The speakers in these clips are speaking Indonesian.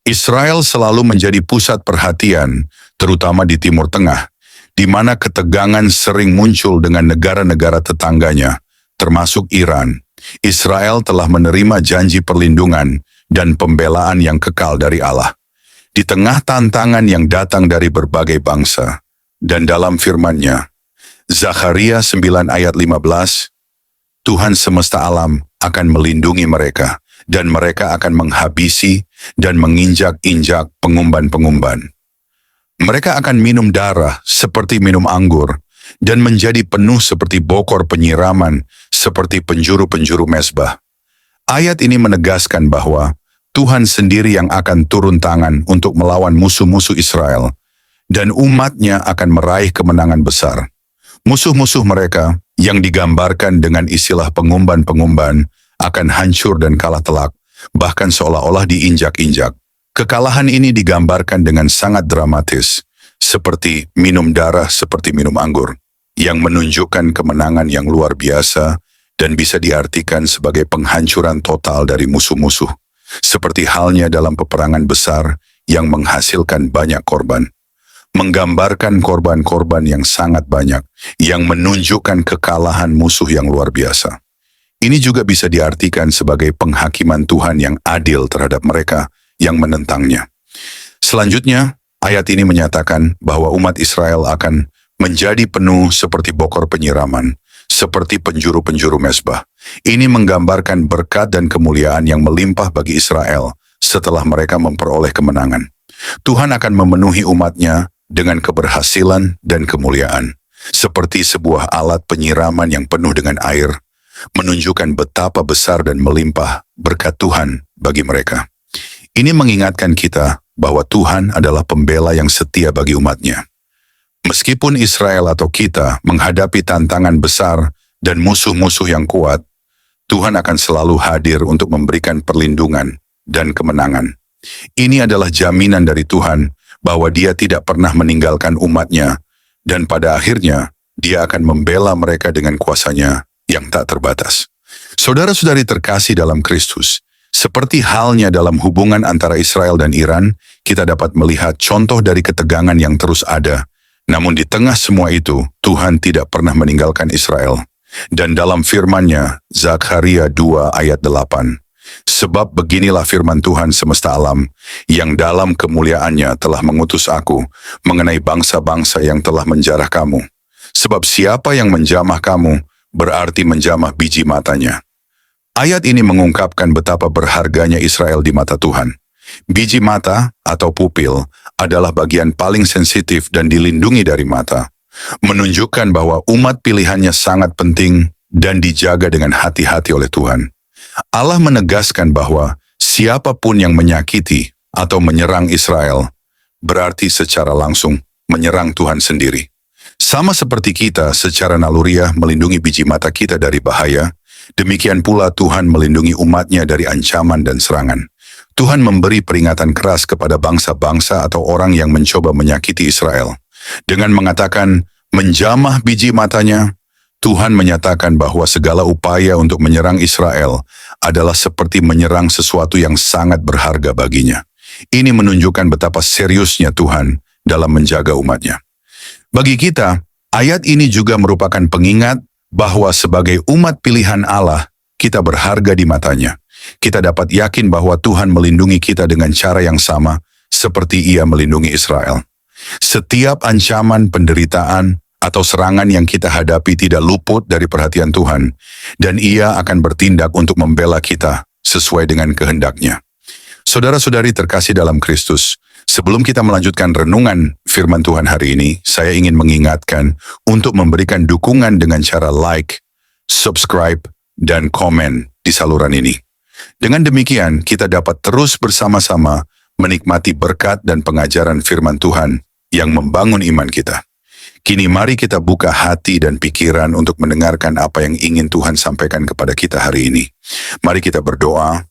Israel selalu menjadi pusat perhatian, terutama di Timur Tengah, di mana ketegangan sering muncul dengan negara-negara tetangganya, termasuk Iran. Israel telah menerima janji perlindungan dan pembelaan yang kekal dari Allah. Di tengah tantangan yang datang dari berbagai bangsa, dan dalam firman-Nya, Zakharia 9 ayat 15, Tuhan semesta alam akan melindungi mereka, dan mereka akan menghabisi dan menginjak-injak pengumban-pengumban. Mereka akan minum darah seperti minum anggur, dan menjadi penuh seperti bokor penyiraman, seperti penjuru-penjuru mezbah. Ayat ini menegaskan bahwa Tuhan sendiri yang akan turun tangan untuk melawan musuh-musuh Israel, dan umat-Nya akan meraih kemenangan besar. Musuh-musuh mereka yang digambarkan dengan istilah pengumban-pengumban akan hancur dan kalah telak, bahkan seolah-olah diinjak-injak. Kekalahan ini digambarkan dengan sangat dramatis, seperti minum darah seperti minum anggur, yang menunjukkan kemenangan yang luar biasa dan bisa diartikan sebagai penghancuran total dari musuh-musuh, seperti halnya dalam peperangan besar yang menghasilkan banyak korban. Menggambarkan korban-korban yang sangat banyak, yang menunjukkan kekalahan musuh yang luar biasa. Ini juga bisa diartikan sebagai penghakiman Tuhan yang adil terhadap mereka yang menentangnya. Selanjutnya, ayat ini menyatakan bahwa umat Israel akan menjadi penuh seperti bokor penyiraman, seperti penjuru-penjuru mezbah. Ini menggambarkan berkat dan kemuliaan yang melimpah bagi Israel setelah mereka memperoleh kemenangan. Tuhan akan memenuhi umat-Nya dengan keberhasilan dan kemuliaan, seperti sebuah alat penyiraman yang penuh dengan air, menunjukkan betapa besar dan melimpah berkat Tuhan bagi mereka. Ini mengingatkan kita bahwa Tuhan adalah pembela yang setia bagi umat-Nya. Meskipun Israel atau kita menghadapi tantangan besar dan musuh-musuh yang kuat, Tuhan akan selalu hadir untuk memberikan perlindungan dan kemenangan. Ini adalah jaminan dari Tuhan bahwa Dia tidak pernah meninggalkan umat-Nya, dan pada akhirnya Dia akan membela mereka dengan kuasa-Nya yang tak terbatas. Saudara-saudari terkasih dalam Kristus, seperti halnya dalam hubungan antara Israel dan Iran, kita dapat melihat contoh dari ketegangan yang terus ada. Namun di tengah semua itu, Tuhan tidak pernah meninggalkan Israel. Dan dalam firman-Nya, Zakharia 2 ayat 8, sebab beginilah firman Tuhan semesta alam, yang dalam kemuliaan-Nya telah mengutus aku mengenai bangsa-bangsa yang telah menjarah kamu. Sebab siapa yang menjamah kamu, berarti menjamah biji matanya. Ayat ini mengungkapkan betapa berharganya Israel di mata Tuhan. Biji mata atau pupil adalah bagian paling sensitif dan dilindungi dari mata, menunjukkan bahwa umat pilihannya sangat penting dan dijaga dengan hati-hati oleh Tuhan. Allah menegaskan bahwa siapapun yang menyakiti atau menyerang Israel, berarti secara langsung menyerang Tuhan sendiri. Sama seperti kita secara naluriah melindungi biji mata kita dari bahaya, demikian pula Tuhan melindungi umat-Nya dari ancaman dan serangan. Tuhan memberi peringatan keras kepada bangsa-bangsa atau orang yang mencoba menyakiti Israel. Dengan mengatakan, menjamah biji matanya, Tuhan menyatakan bahwa segala upaya untuk menyerang Israel adalah seperti menyerang sesuatu yang sangat berharga baginya. Ini menunjukkan betapa seriusnya Tuhan dalam menjaga umat-Nya. Bagi kita, ayat ini juga merupakan pengingat bahwa sebagai umat pilihan Allah, kita berharga di mata-Nya. Kita dapat yakin bahwa Tuhan melindungi kita dengan cara yang sama seperti Ia melindungi Israel. Setiap ancaman, penderitaan, atau serangan yang kita hadapi tidak luput dari perhatian Tuhan, dan Ia akan bertindak untuk membela kita sesuai dengan kehendak-Nya. Saudara-saudari terkasih dalam Kristus, sebelum kita melanjutkan renungan firman Tuhan hari ini, saya ingin mengingatkan untuk memberikan dukungan dengan cara like, subscribe, dan komen di saluran ini. Dengan demikian, kita dapat terus bersama-sama menikmati berkat dan pengajaran firman Tuhan yang membangun iman kita. Kini mari kita buka hati dan pikiran untuk mendengarkan apa yang ingin Tuhan sampaikan kepada kita hari ini. Mari kita berdoa.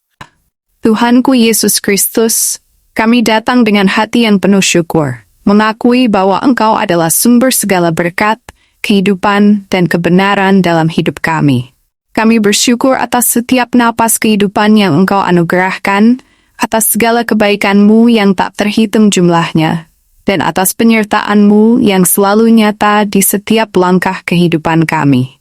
Tuhanku Yesus Kristus, kami datang dengan hati yang penuh syukur, mengakui bahwa Engkau adalah sumber segala berkat, kehidupan, dan kebenaran dalam hidup kami. Kami bersyukur atas setiap napas kehidupan yang Engkau anugerahkan, atas segala kebaikan-Mu yang tak terhitung jumlahnya, dan atas penyertaan-Mu yang selalu nyata di setiap langkah kehidupan kami.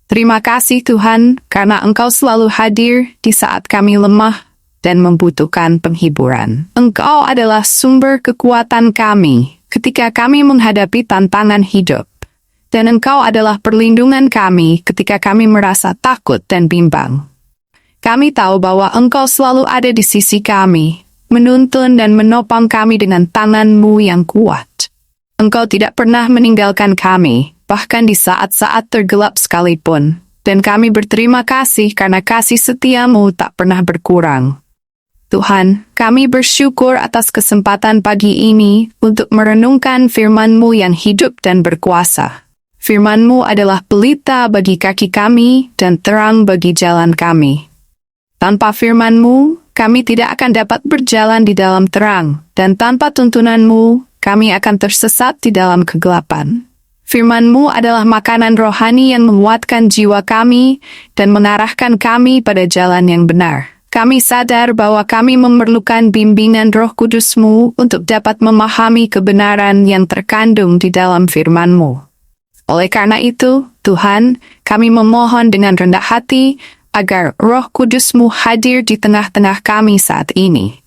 Terima kasih Tuhan, karena Engkau selalu hadir di saat kami lemah dan membutuhkan penghiburan. Engkau adalah sumber kekuatan kami ketika kami menghadapi tantangan hidup, dan Engkau adalah perlindungan kami ketika kami merasa takut dan bimbang. Kami tahu bahwa Engkau selalu ada di sisi kami, menuntun dan menopang kami dengan tangan-Mu yang kuat. Engkau tidak pernah meninggalkan kami, bahkan di saat-saat tergelap sekalipun, dan kami berterima kasih karena kasih setia-Mu tak pernah berkurang. Tuhan, kami bersyukur atas kesempatan pagi ini untuk merenungkan firman-Mu yang hidup dan berkuasa. Firman-Mu adalah pelita bagi kaki kami dan terang bagi jalan kami. Tanpa firman-Mu, kami tidak akan dapat berjalan di dalam terang, dan tanpa tuntunan-Mu, kami akan tersesat di dalam kegelapan. Firman-Mu adalah makanan rohani yang menguatkan jiwa kami dan mengarahkan kami pada jalan yang benar. Kami sadar bahwa kami memerlukan bimbingan Roh Kudus-Mu untuk dapat memahami kebenaran yang terkandung di dalam firman-Mu. Oleh karena itu, Tuhan, kami memohon dengan rendah hati agar Roh Kudus-Mu hadir di tengah-tengah kami saat ini.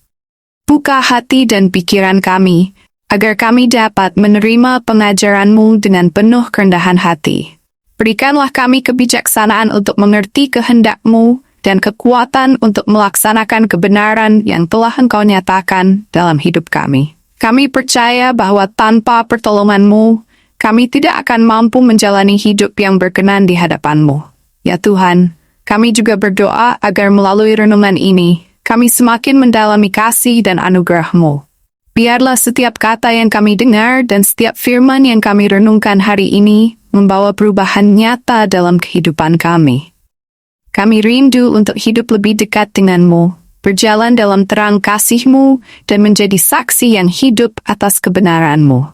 Buka hati dan pikiran kami, agar kami dapat menerima pengajaran-Mu dengan penuh kerendahan hati. Berikanlah kami kebijaksanaan untuk mengerti kehendak-Mu dan kekuatan untuk melaksanakan kebenaran yang telah Engkau nyatakan dalam hidup kami. Kami percaya bahwa tanpa pertolongan-Mu, kami tidak akan mampu menjalani hidup yang berkenan di hadapan-Mu. Ya Tuhan, kami juga berdoa agar melalui renungan ini, kami semakin mendalami kasih dan anugerah-Mu. Biarlah setiap kata yang kami dengar dan setiap firman yang kami renungkan hari ini membawa perubahan nyata dalam kehidupan kami. Kami rindu untuk hidup lebih dekat dengan-Mu, berjalan dalam terang kasih-Mu, dan menjadi saksi yang hidup atas kebenaran-Mu.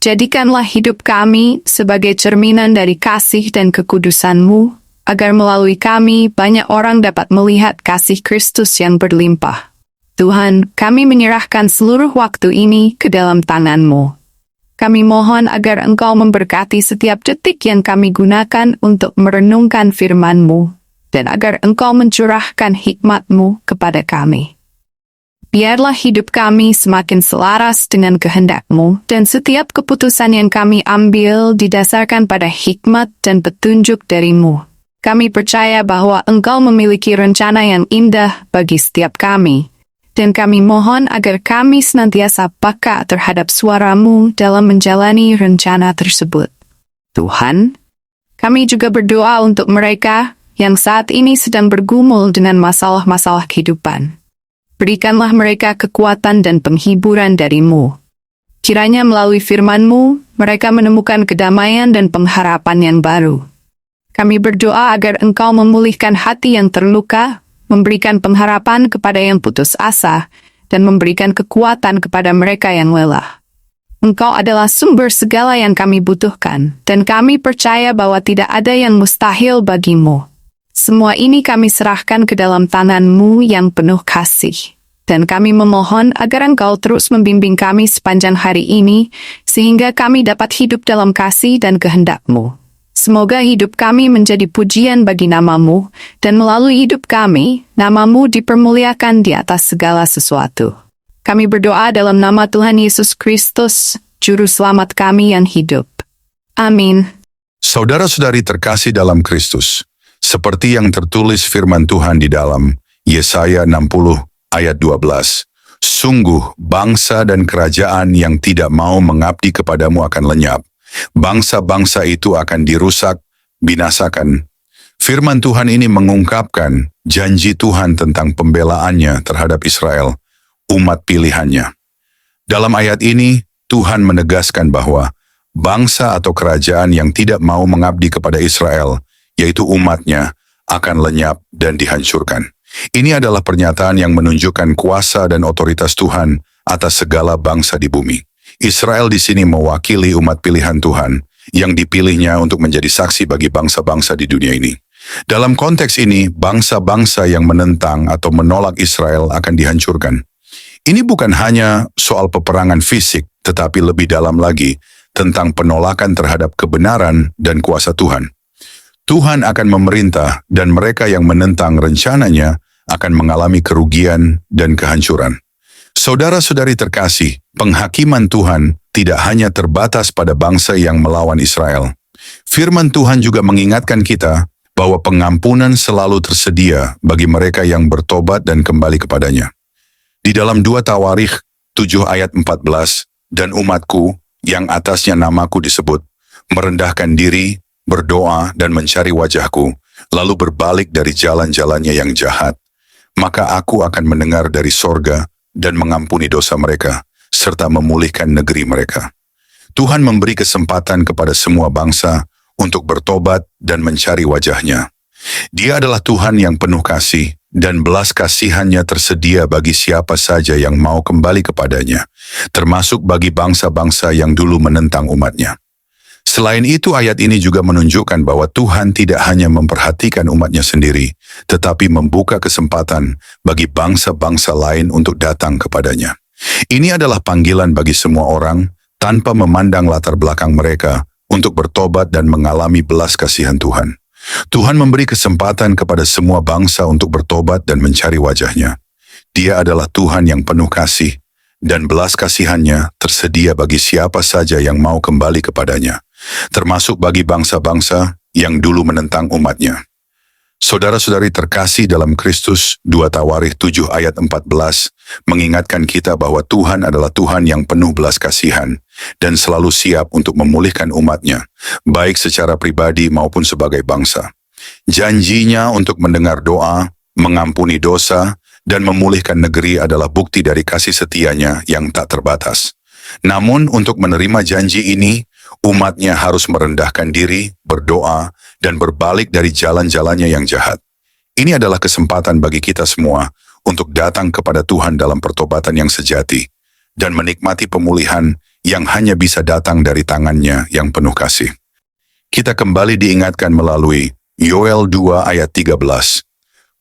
Jadikanlah hidup kami sebagai cerminan dari kasih dan kekudusan-Mu, agar melalui kami banyak orang dapat melihat kasih Kristus yang berlimpah. Tuhan, kami menyerahkan seluruh waktu ini ke dalam tangan-Mu. Kami mohon agar Engkau memberkati setiap detik yang kami gunakan untuk merenungkan firman-Mu, dan agar Engkau mencurahkan hikmat-Mu kepada kami. Biarlah hidup kami semakin selaras dengan kehendak-Mu, dan setiap keputusan yang kami ambil didasarkan pada hikmat dan petunjuk dari-Mu. Kami percaya bahwa Engkau memiliki rencana yang indah bagi setiap kami, dan kami mohon agar kami senantiasa peka terhadap suara-Mu dalam menjalani rencana tersebut. Tuhan, kami juga berdoa untuk mereka yang saat ini sedang bergumul dengan masalah-masalah kehidupan. Berikanlah mereka kekuatan dan penghiburan dari-Mu. Kiranya melalui firman-Mu, mereka menemukan kedamaian dan pengharapan yang baru. Kami berdoa agar Engkau memulihkan hati yang terluka, memberikan pengharapan kepada yang putus asa, dan memberikan kekuatan kepada mereka yang lelah. Engkau adalah sumber segala yang kami butuhkan, dan kami percaya bahwa tidak ada yang mustahil bagi-Mu. Semua ini kami serahkan ke dalam tangan-Mu yang penuh kasih, dan kami memohon agar Engkau terus membimbing kami sepanjang hari ini, sehingga kami dapat hidup dalam kasih dan kehendak-Mu. Semoga hidup kami menjadi pujian bagi nama-Mu, dan melalui hidup kami, nama-Mu dipermuliakan di atas segala sesuatu. Kami berdoa dalam nama Tuhan Yesus Kristus, Juru Selamat kami yang hidup. Amin. Saudara-saudari terkasih dalam Kristus, seperti yang tertulis firman Tuhan di dalam Yesaya 60 ayat 12, sungguh bangsa dan kerajaan yang tidak mau mengabdi kepadamu akan lenyap. Bangsa-bangsa itu akan dirusak, binasakan. Firman Tuhan ini mengungkapkan janji Tuhan tentang pembelaannya terhadap Israel, umat pilihannya. Dalam ayat ini, Tuhan menegaskan bahwa bangsa atau kerajaan yang tidak mau mengabdi kepada Israel, yaitu umatnya, akan lenyap dan dihancurkan. Ini adalah pernyataan yang menunjukkan kuasa dan otoritas Tuhan atas segala bangsa di bumi. Israel di sini mewakili umat pilihan Tuhan yang dipilihnya untuk menjadi saksi bagi bangsa-bangsa di dunia ini. Dalam konteks ini, bangsa-bangsa yang menentang atau menolak Israel akan dihancurkan. Ini bukan hanya soal peperangan fisik, tetapi lebih dalam lagi tentang penolakan terhadap kebenaran dan kuasa Tuhan. Tuhan akan memerintah dan mereka yang menentang rencananya akan mengalami kerugian dan kehancuran. Saudara-saudari terkasih, penghakiman Tuhan tidak hanya terbatas pada bangsa yang melawan Israel. Firman Tuhan juga mengingatkan kita bahwa pengampunan selalu tersedia bagi mereka yang bertobat dan kembali kepadanya. Di dalam 2 Tawarikh 7 ayat 14, dan umatku yang atasnya namaku disebut, merendahkan diri, berdoa dan mencari wajahku, lalu berbalik dari jalan-jalannya yang jahat, maka aku akan mendengar dari sorga dan mengampuni dosa mereka, serta memulihkan negeri mereka. Tuhan memberi kesempatan kepada semua bangsa untuk bertobat dan mencari wajahnya. Dia adalah Tuhan yang penuh kasih, dan belas kasihannya tersedia bagi siapa saja yang mau kembali kepadanya, termasuk bagi bangsa-bangsa yang dulu menentang umatnya. Selain itu, ayat ini juga menunjukkan bahwa Tuhan tidak hanya memperhatikan umatnya sendiri, tetapi membuka kesempatan bagi bangsa-bangsa lain untuk datang kepadanya. Ini adalah panggilan bagi semua orang, tanpa memandang latar belakang mereka, untuk bertobat dan mengalami belas kasihan Tuhan. Tuhan memberi kesempatan kepada semua bangsa untuk bertobat dan mencari wajahnya. Dia adalah Tuhan yang penuh kasih, dan belas kasihannya tersedia bagi siapa saja yang mau kembali kepadanya, termasuk bagi bangsa-bangsa yang dulu menentang umatnya. Saudara-saudari terkasih dalam Kristus, 2 Tawarikh 7 ayat 14 mengingatkan kita bahwa Tuhan adalah Tuhan yang penuh belas kasihan dan selalu siap untuk memulihkan umatnya, baik secara pribadi maupun sebagai bangsa. Janjinya untuk mendengar doa, mengampuni dosa, dan memulihkan negeri adalah bukti dari kasih setianya yang tak terbatas. Namun untuk menerima janji ini, umatnya harus merendahkan diri, berdoa, dan berbalik dari jalan-jalannya yang jahat. Ini adalah kesempatan bagi kita semua untuk datang kepada Tuhan dalam pertobatan yang sejati dan menikmati pemulihan yang hanya bisa datang dari tangannya yang penuh kasih. Kita kembali diingatkan melalui Yoel 2 ayat 13.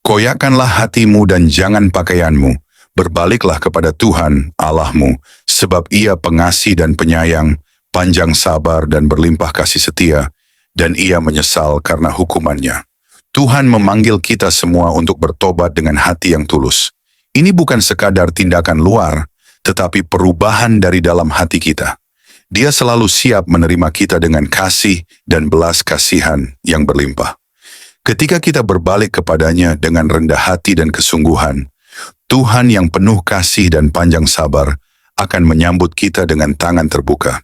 Koyakkanlah hatimu dan jangan pakaianmu, berbaliklah kepada Tuhan Allahmu, sebab Ia pengasih dan penyayang, panjang sabar dan berlimpah kasih setia, dan Ia menyesal karena hukumannya. Tuhan memanggil kita semua untuk bertobat dengan hati yang tulus. Ini bukan sekadar tindakan luar, tetapi perubahan dari dalam hati kita. Dia selalu siap menerima kita dengan kasih dan belas kasihan yang berlimpah. Ketika kita berbalik kepadanya dengan rendah hati dan kesungguhan, Tuhan yang penuh kasih dan panjang sabar akan menyambut kita dengan tangan terbuka.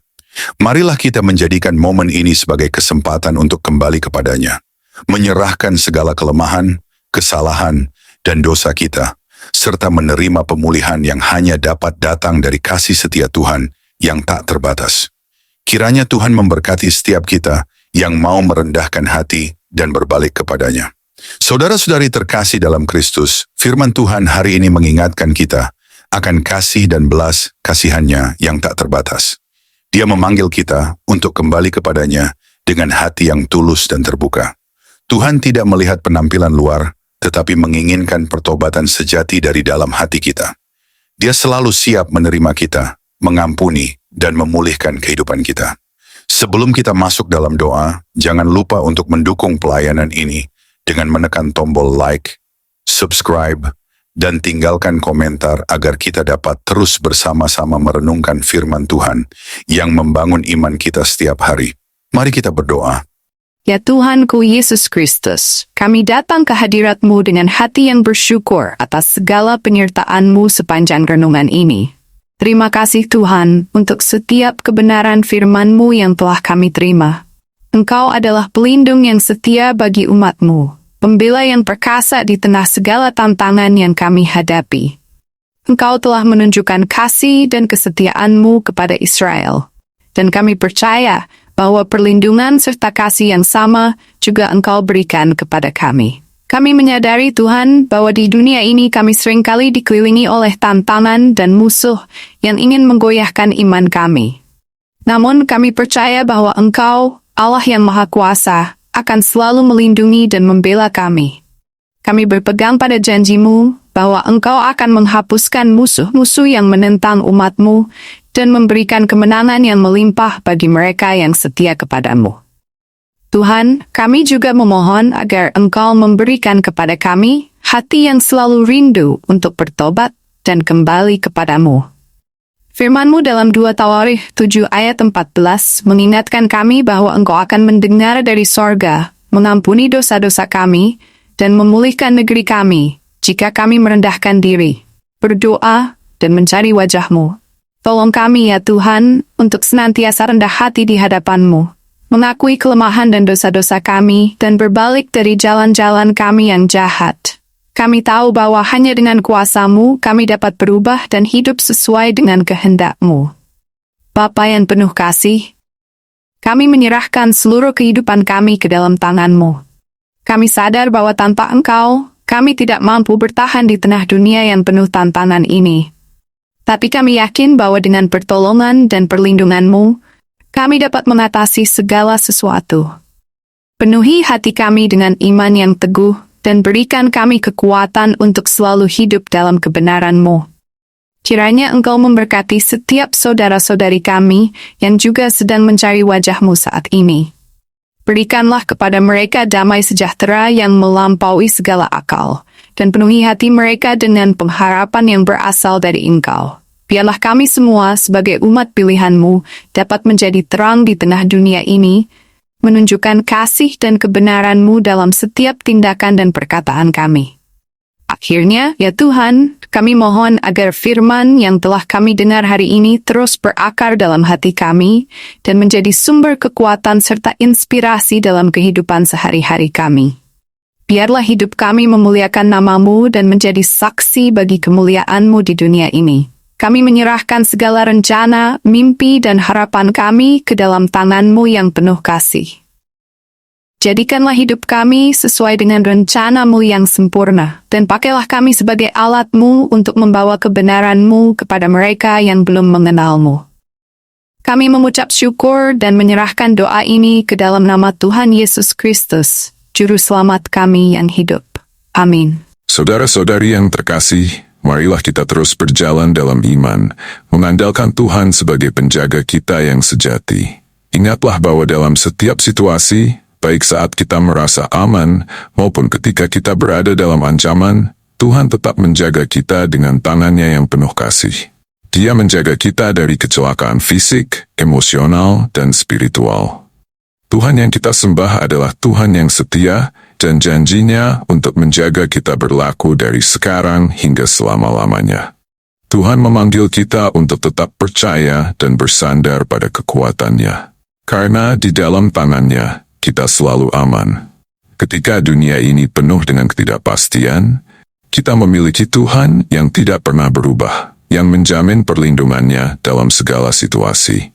Marilah kita menjadikan momen ini sebagai kesempatan untuk kembali kepadanya, menyerahkan segala kelemahan, kesalahan, dan dosa kita, serta menerima pemulihan yang hanya dapat datang dari kasih setia Tuhan yang tak terbatas. Kiranya Tuhan memberkati setiap kita yang mau merendahkan hati dan berbalik kepadanya. Saudara-saudari terkasih dalam Kristus, firman Tuhan hari ini mengingatkan kita akan kasih dan belas kasihannya yang tak terbatas. Dia memanggil kita untuk kembali kepadanya dengan hati yang tulus dan terbuka. Tuhan tidak melihat penampilan luar, tetapi menginginkan pertobatan sejati dari dalam hati kita. Dia selalu siap menerima kita, mengampuni, dan memulihkan kehidupan kita. Sebelum kita masuk dalam doa, jangan lupa untuk mendukung pelayanan ini dengan menekan tombol like, subscribe, dan tinggalkan komentar agar kita dapat terus bersama-sama merenungkan firman Tuhan yang membangun iman kita setiap hari. Mari kita berdoa. Ya Tuhanku Yesus Kristus, kami datang ke hadirat-Mu dengan hati yang bersyukur atas segala penyertaan-Mu sepanjang renungan ini. Terima kasih Tuhan untuk setiap kebenaran firman-Mu yang telah kami terima. Engkau adalah pelindung yang setia bagi umat-Mu, pembela yang perkasa di tengah segala tantangan yang kami hadapi. Engkau telah menunjukkan kasih dan kesetiaan-Mu kepada Israel, dan kami percaya bahwa perlindungan serta kasih yang sama juga Engkau berikan kepada kami. Kami menyadari Tuhan bahwa di dunia ini kami seringkali dikelilingi oleh tantangan dan musuh yang ingin menggoyahkan iman kami. Namun kami percaya bahwa Engkau, Allah yang Maha Kuasa, akan selalu melindungi dan membela kami. Kami berpegang pada janji-Mu bahwa Engkau akan menghapuskan musuh-musuh yang menentang umat-Mu dan memberikan kemenangan yang melimpah bagi mereka yang setia kepadamu. Tuhan, kami juga memohon agar Engkau memberikan kepada kami hati yang selalu rindu untuk bertobat dan kembali kepadamu. Firman-Mu dalam 2 Tawarikh 7 ayat 14 mengingatkan kami bahwa Engkau akan mendengar dari sorga, mengampuni dosa-dosa kami, dan memulihkan negeri kami jika kami merendahkan diri, berdoa, dan mencari wajah-Mu. Tolong kami ya Tuhan, untuk senantiasa rendah hati di hadapan-Mu, mengakui kelemahan dan dosa-dosa kami, dan berbalik dari jalan-jalan kami yang jahat. Kami tahu bahwa hanya dengan kuasa-Mu kami dapat berubah dan hidup sesuai dengan kehendak-Mu. Bapa yang penuh kasih, kami menyerahkan seluruh kehidupan kami ke dalam tangan-Mu. Kami sadar bahwa tanpa Engkau, kami tidak mampu bertahan di tengah dunia yang penuh tantangan ini. Tapi kami yakin bahwa dengan pertolongan dan perlindungan-Mu, kami dapat mengatasi segala sesuatu. Penuhi hati kami dengan iman yang teguh, dan berikan kami kekuatan untuk selalu hidup dalam kebenaran-Mu. Kiranya Engkau memberkati setiap saudara-saudari kami yang juga sedang mencari wajah-Mu saat ini. Berikanlah kepada mereka damai sejahtera yang melampaui segala akal, dan penuhi hati mereka dengan pengharapan yang berasal dari Engkau. Biarlah kami semua sebagai umat pilihan-Mu dapat menjadi terang di tengah dunia ini, menunjukkan kasih dan kebenaran-Mu dalam setiap tindakan dan perkataan kami. Akhirnya, ya Tuhan, kami mohon agar firman yang telah kami dengar hari ini terus berakar dalam hati kami dan menjadi sumber kekuatan serta inspirasi dalam kehidupan sehari-hari kami. Biarlah hidup kami memuliakan nama-Mu dan menjadi saksi bagi kemuliaan-Mu di dunia ini. Kami menyerahkan segala rencana, mimpi, dan harapan kami ke dalam tangan-Mu yang penuh kasih. Jadikanlah hidup kami sesuai dengan rencana-Mu yang sempurna, dan pakailah kami sebagai alat-Mu untuk membawa kebenaran-Mu kepada mereka yang belum mengenal-Mu. Kami mengucap syukur dan menyerahkan doa ini ke dalam nama Tuhan Yesus Kristus, Juru Selamat kami yang hidup. Amin. Saudara-saudari yang terkasih, marilah kita terus berjalan dalam iman, mengandalkan Tuhan sebagai penjaga kita yang sejati. Ingatlah bahwa dalam setiap situasi, baik saat kita merasa aman maupun ketika kita berada dalam ancaman, Tuhan tetap menjaga kita dengan tangan-Nya yang penuh kasih. Dia menjaga kita dari kecelakaan fisik, emosional, dan spiritual. Tuhan yang kita sembah adalah Tuhan yang setia, dan janji-Nya untuk menjaga kita berlaku dari sekarang hingga selama-lamanya. Tuhan memanggil kita untuk tetap percaya dan bersandar pada kekuatan-Nya. Karena di dalam tangan-Nya, kita selalu aman. Ketika dunia ini penuh dengan ketidakpastian, kita memiliki Tuhan yang tidak pernah berubah, yang menjamin perlindungan-Nya dalam segala situasi.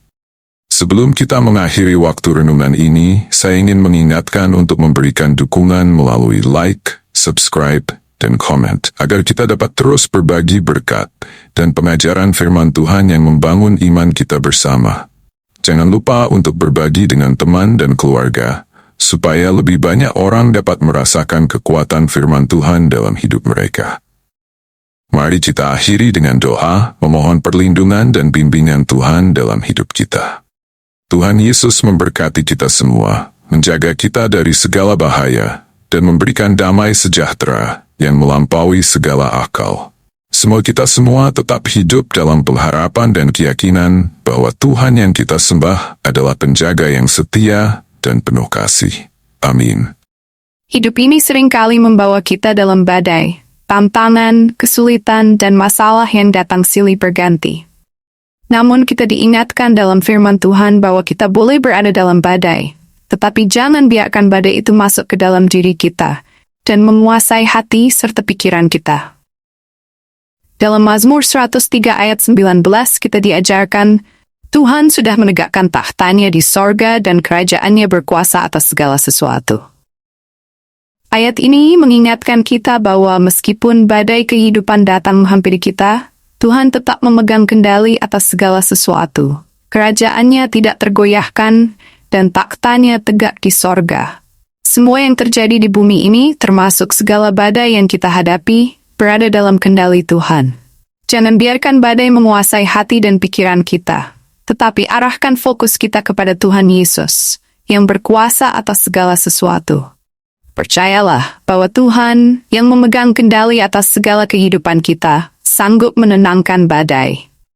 Sebelum kita mengakhiri waktu renungan ini, saya ingin mengingatkan untuk memberikan dukungan melalui like, subscribe, dan komen, agar kita dapat terus berbagi berkat dan pengajaran firman Tuhan yang membangun iman kita bersama. Jangan lupa untuk berbagi dengan teman dan keluarga, supaya lebih banyak orang dapat merasakan kekuatan firman Tuhan dalam hidup mereka. Mari kita akhiri dengan doa, memohon perlindungan dan bimbingan Tuhan dalam hidup kita. Tuhan Yesus memberkati kita semua, menjaga kita dari segala bahaya, dan memberikan damai sejahtera yang melampaui segala akal. Semoga kita semua tetap hidup dalam pengharapan dan keyakinan bahwa Tuhan yang kita sembah adalah penjaga yang setia dan penuh kasih. Amin. Hidup ini seringkali membawa kita dalam badai, tantangan, kesulitan, dan masalah yang datang silih berganti. Namun kita diingatkan dalam firman Tuhan bahwa kita boleh berada dalam badai, tetapi jangan biarkan badai itu masuk ke dalam diri kita dan menguasai hati serta pikiran kita. Dalam Mazmur 103 ayat 19 kita diajarkan, Tuhan sudah menegakkan takhta-Nya di sorga dan kerajaan-Nya berkuasa atas segala sesuatu. Ayat ini mengingatkan kita bahwa meskipun badai kehidupan datang menghampiri kita, Tuhan tetap memegang kendali atas segala sesuatu. Kerajaan-Nya tidak tergoyahkan dan takhta-Nya tegak di sorga. Semua yang terjadi di bumi ini, termasuk segala badai yang kita hadapi, berada dalam kendali Tuhan. Jangan biarkan badai menguasai hati dan pikiran kita, tetapi arahkan fokus kita kepada Tuhan Yesus, yang berkuasa atas segala sesuatu. Percayalah bahwa Tuhan, yang memegang kendali atas segala kehidupan kita, sanggup menenangkan badai.